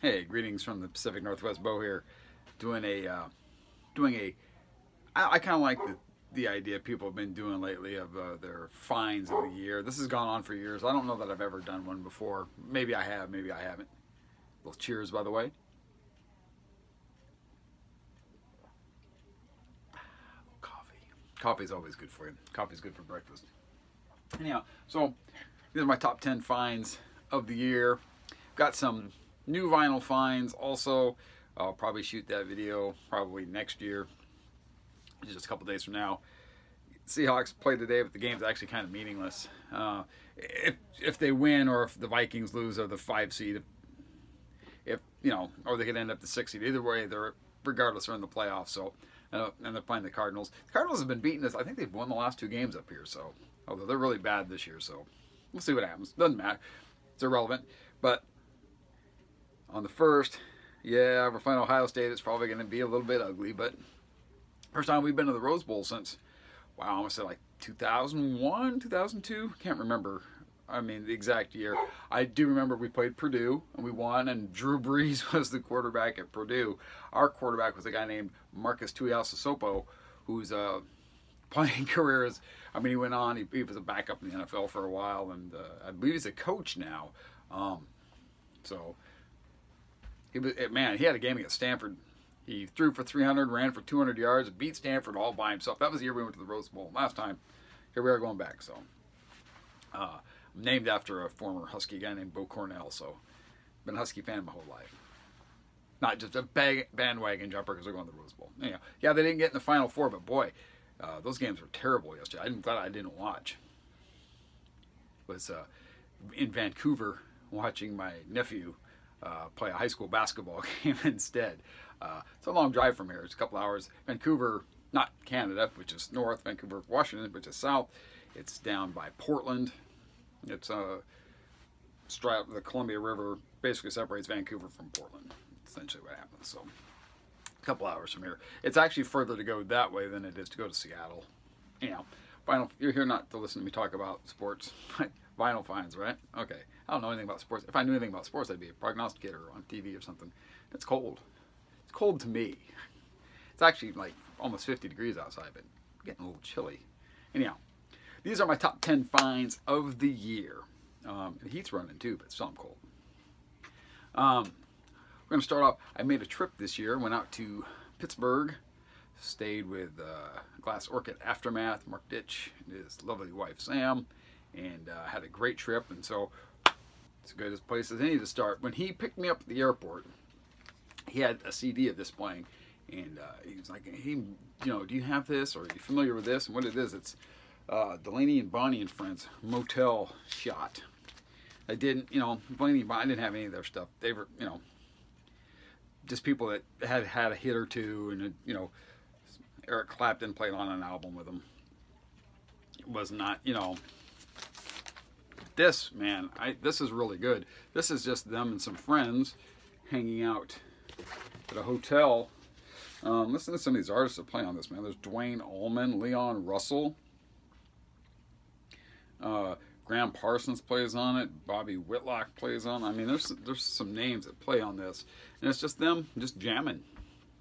Hey, greetings from the Pacific Northwest. Bo here, doing a. I kind of like the idea people have been doing lately of their finds of the year. This has gone on for years. I don't know that I've ever done one before. Maybe I have, maybe I haven't. Well, cheers, by the way. Coffee. Coffee's always good for you. Coffee's good for breakfast. Anyhow, so these are my top 10 finds of the year. Got some new vinyl finds also. I'll probably shoot that video probably next year, just a couple days from now. Seahawks played today, but the game's actually kind of meaningless. If they win or if the Vikings lose or the 5 seed, if you know, or they could end up the 6 seed. Either way, they're regardless they're in the playoffs. So and they're playing the Cardinals. The Cardinals have been beating us. I think they've won the last 2 games up here. So although they're really bad this year, so we'll see what happens. Doesn't matter. It's irrelevant. But on the first, yeah, we're playing Ohio State. It's probably going to be a little bit ugly, but first time we've been to the Rose Bowl since, wow, I want to say like 2001, 2002. Can't remember. I mean, the exact year. I do remember we played Purdue and we won, and Drew Brees was the quarterback at Purdue. Our quarterback was a guy named Marcus Tuiasosopo, who's playing careers. I mean, he went on. He was a backup in the NFL for a while, and I believe he's a coach now. So he was, man, he had a game against Stanford. He threw for 300, ran for 200 yards, beat Stanford all by himself. That was the year we went to the Rose Bowl. Last time, here we are going back. So, I'm named after a former Husky guy named Bo Cornell. So, been a Husky fan my whole life. Not just a bandwagon jumper because they're going to the Rose Bowl. Anyhow, yeah, they didn't get in the Final Four, but boy, those games were terrible yesterday. I'm glad I didn't watch. It was in Vancouver watching my nephew play a high school basketball game instead. It's a long drive from here. It's a couple hours. Vancouver, not Canada, which is north. Vancouver, Washington, which is south. It's down by Portland. It's the Columbia River basically separates Vancouver from Portland. Essentially what happens. So a couple hours from here. It's actually further to go that way than it is to go to Seattle. Anyhow, you're here not to listen to me talk about sports. Vinyl finds, right? Okay. I don't know anything about sports. If I knew anything about sports, I'd be a prognosticator on TV or something. It's cold. It's cold to me. It's actually like almost 50 degrees outside, but getting a little chilly. Anyhow, these are my top 10 finds of the year. The heat's running too, but still I'm cold. We're going to start off. I made a trip this year. Went out to Pittsburgh. Stayed with Glass Orchid Aftermath, Mark Ditch, and his lovely wife Sam, and had a great trip. And so it's as good a place as any to start. When he picked me up at the airport, he had a CD of this playing, and he was like, "Hey, you know, do you have this, or are you familiar with this?" And what it is, it's Delaney and Bonnie and Friends Motel Shot. I didn't, you know, Delaney and Bonnie, I didn't have any of their stuff. They were, you know, just people that had a hit or two, and you know, Eric Clapton played on an album with them. It was not, you know. This, man, this is really good. This is just them and some friends hanging out at a hotel. Listen to some of these artists that play on this, man. There's Dwayne Allman, Leon Russell, Graham Parsons plays on it, Bobby Whitlock plays on it. I mean, there's some names that play on this, and it's just them just jamming.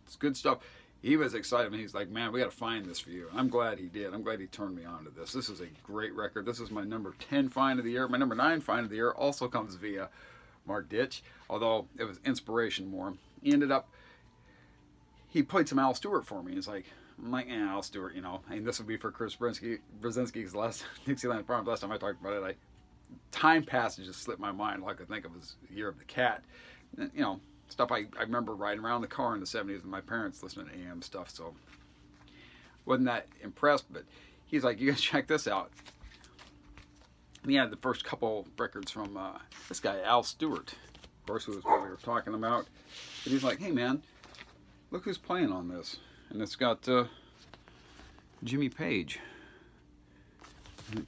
It's good stuff. He was excited, and he's like, "Man, we got to find this for you." And I'm glad he did. I'm glad he turned me on to this. This is a great record. This is my number 10 find of the year. My number 9 find of the year also comes via Mark Ditch, although it was inspiration more. He played some Al Stewart for me. He's like, I'm like, yeah, Al Stewart, you know. And this would be for Chris Brzezinski's last Dixieland Farm. Last time I talked about it, time passage just slipped my mind. All I could think of was Year of the Cat. And, you know, stuff I remember riding around the car in the 70s with my parents listening to AM stuff. So wasn't that impressed, but he's like, you guys check this out. And he had the first couple records from this guy, Al Stewart, of course, who was what we were talking about. But he's like, hey, man, look who's playing on this. And it's got Jimmy Page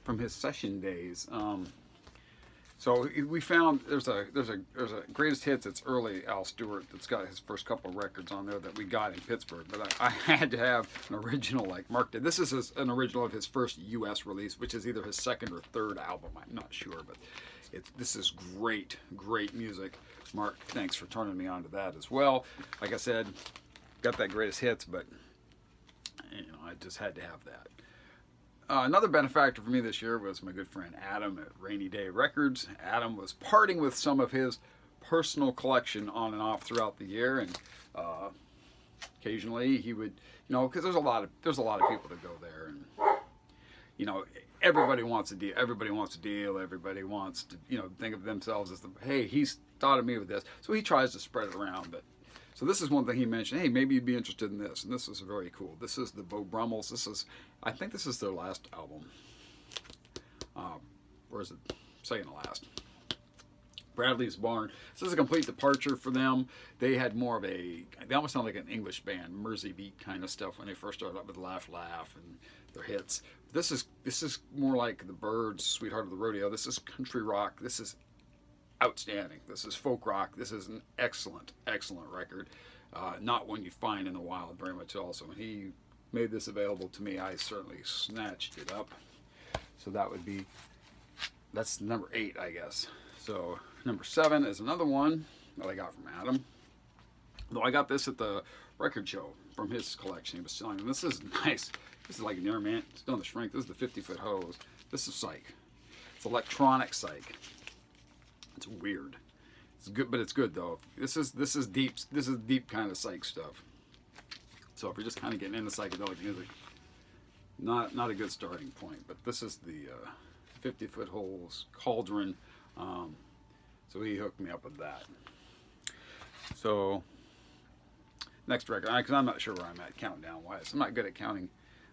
from his session days. So we found there's a greatest hits. It's early Al Stewart that's got his first couple records on there that we got in Pittsburgh. But I had to have an original like Mark did. This is an original of his first U.S. release, which is either his second or third album. I'm not sure, but This is great, great music. Mark, thanks for turning me on to that as well. Like I said, got that greatest hits, but you know, I just had to have that. Another benefactor for me this year was my good friend Adam at Rainy Day Records. Adam was parting with some of his personal collection on and off throughout the year, and occasionally he would, you know, because there's a lot of people that go there, and you know, everybody wants a deal. Everybody wants a deal. Everybody wants to, you know, think of themselves as the, hey, he's thought of me with this, so he tries to spread it around. But so this is one thing he mentioned. Hey, maybe you'd be interested in this, and this is very cool. This is the Beau Brummels. This is, I think this is their last album, or is it second to last? Bradley's Barn. This is a complete departure for them. They had more of a, they almost sound like an English band, Mersey beat kind of stuff when they first started up with Laugh Laugh and their hits. This is more like the Byrds, Sweetheart of the Rodeo. This is country rock. This is outstanding. This is folk rock. This is an excellent, excellent record. Not one you find in the wild very much also. When he made this available to me, I certainly snatched it up. So that would be, that's number 8, I guess. So number 7 is another one that I got from Adam. Though I got this at the record show from his collection he was selling. And this is nice. This is like an Iron Man. It's done the shrink. This is the 50-foot hose. This is psych. It's electronic psych. It's weird. It's good, but it's good though. This is deep. This is deep kind of psych stuff. So if you're just kind of getting into psychedelic music, not a good starting point. But this is the 50-foot hose Cauldron. So he hooked me up with that. So next record, because I'm not sure where I'm at countdown wise. I'm not good at counting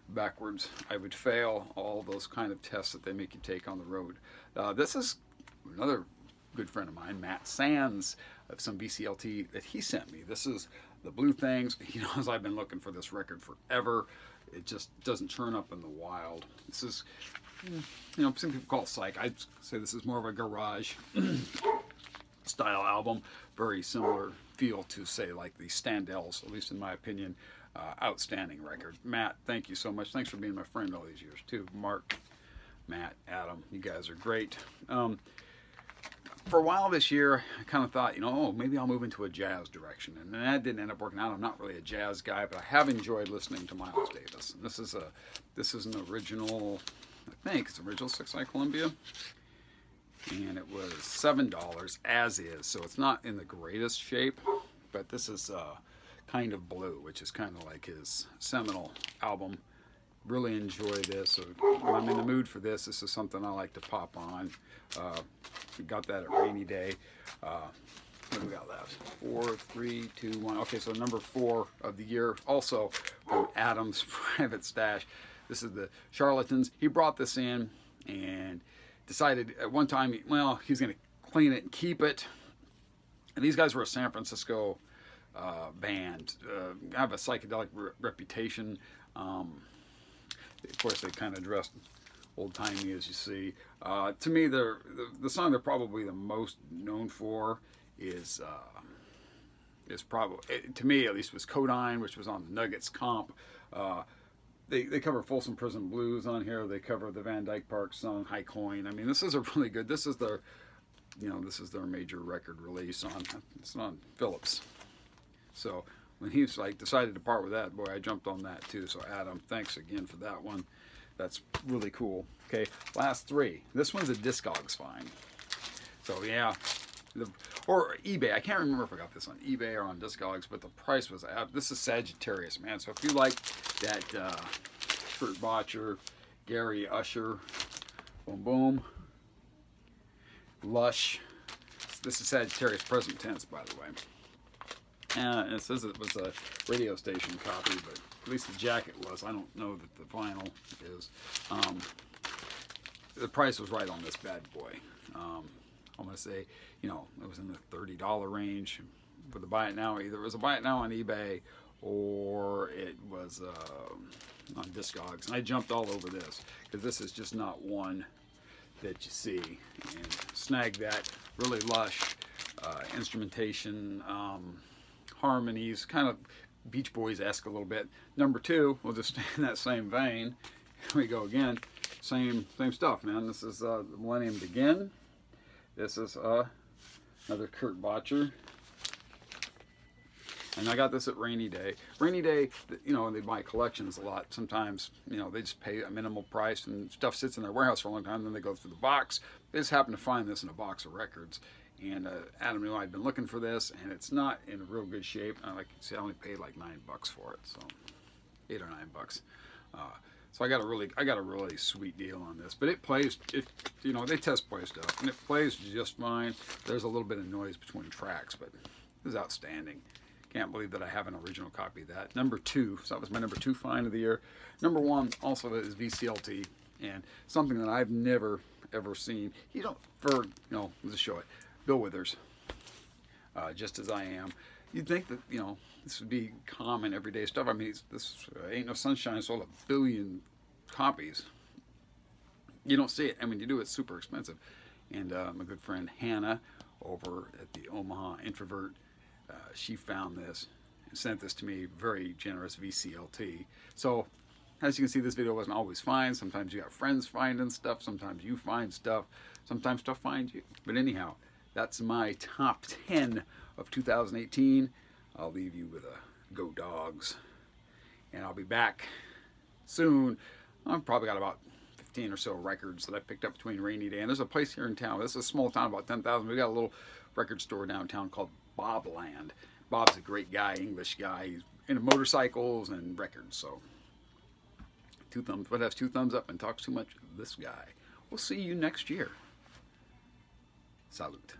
backwards. I would fail all those kind of tests that they make you take on the road. This is another good friend of mine, Matt Sands, of some BCLT that he sent me. This is the Blue Things. He knows I've been looking for this record forever. It just doesn't turn up in the wild. This is, you know, some people call it psych. I'd say this is more of a garage style album. Very similar feel to, say, like the Standells, at least in my opinion. Outstanding record. Matt, thank you so much. Thanks for being my friend all these years too. Mark, Matt, Adam, you guys are great. For a while this year, I kind of thought, you know, oh, maybe I'll move into a jazz direction, and that didn't end up working out. I'm not really a jazz guy, but I have enjoyed listening to Miles Davis. And this is an original, I think it's original 6i Columbia, and it was $7 as is, so it's not in the greatest shape, but this is Kind of Blue, which is kind of like his seminal album. Really enjoy this. So when I'm in the mood for this, this is something I like to pop on. We got that at Rainy Day. What do we got left? 4, 3, 2, 1. Okay, so number 4 of the year, also from Adam's Private Stash. This is the Charlatans. He brought this in and decided at one time, well, he's going to clean it and keep it. And these guys were a San Francisco band. Have a psychedelic reputation. Of course, they kind of dressed old-timey, as you see. To me, the song they're probably the most known for is probably, to me at least, was Codyne, which was on the Nuggets comp. They cover Folsom Prison Blues on here. They cover the Van Dyke Park song High Coin. I mean, this is a really good. This is their, you know, this is their major record release on. It's on Phillips. So when he was like decided to part with that, boy, I jumped on that too. So Adam, thanks again for that one. That's really cool. Okay, last 3. This one's a Discogs find. So yeah, or eBay. I can't remember if I got this on eBay or on Discogs, but the price was. This is Sagittarius, man. So if you like that Kurt Bocher, Gary Usher, boom boom, Lush. This is Sagittarius present tense, by the way. It says it was a radio station copy, but at least the jacket was. I don't know that the vinyl is. The price was right on this bad boy. I'm going to say, you know, it was in the $30 range for the buy it now. Either it was a buy it now on eBay or it was on Discogs. And I jumped all over this because this is just not one that you see. And snagged that. Really lush instrumentation. Harmonies, kind of Beach Boys-esque a little bit. Number 2, we'll just stay in that same vein. Here we go again. Same stuff, man. This is the Millennium Begin. This is another Kurt Botcher. And I got this at Rainy Day. Rainy Day, you know, they buy collections a lot. Sometimes, you know, they just pay a minimal price and stuff sits in their warehouse for a long time. Then they go through the box. They just happen to find this in a box of records. And Adam knew I'd been looking for this, and it's not in real good shape. Like you see, I only paid like $9 for it, so $8 or $9. So I got a really sweet deal on this. But it plays, you know, they test play stuff, and it plays just fine. There's a little bit of noise between tracks, but this is outstanding. Can't believe that I have an original copy of that. Number 2, so that was my number 2 find of the year. Number 1 also is VCLT, and something that I've never ever seen. You know, for, you know, let's show it. Bill Withers, Just As I Am. You'd think that, you know, this would be common everyday stuff. I mean, this Ain't No Sunshine sold 1 billion copies. You don't see it, and when you do, it's super expensive. And my good friend Hannah over at the Omaha Introvert, she found this and sent this to me, very generous VCLT. So as you can see, this video wasn't always fine. Sometimes you got friends finding stuff, sometimes you find stuff, sometimes stuff finds you. But anyhow, that's my top 10 of 2018. I'll leave you with a Go Dogs, and I'll be back soon. I've probably got about 15 or so records that I picked up between Rainy Day. And there's a place here in town. This is a small town, about 10,000. We got a little record store downtown called Bobland. Bob's a great guy, English guy. He's into motorcycles and records. So 2 thumbs, but has 2 thumbs up and talks too much of this guy. We'll see you next year. Salute.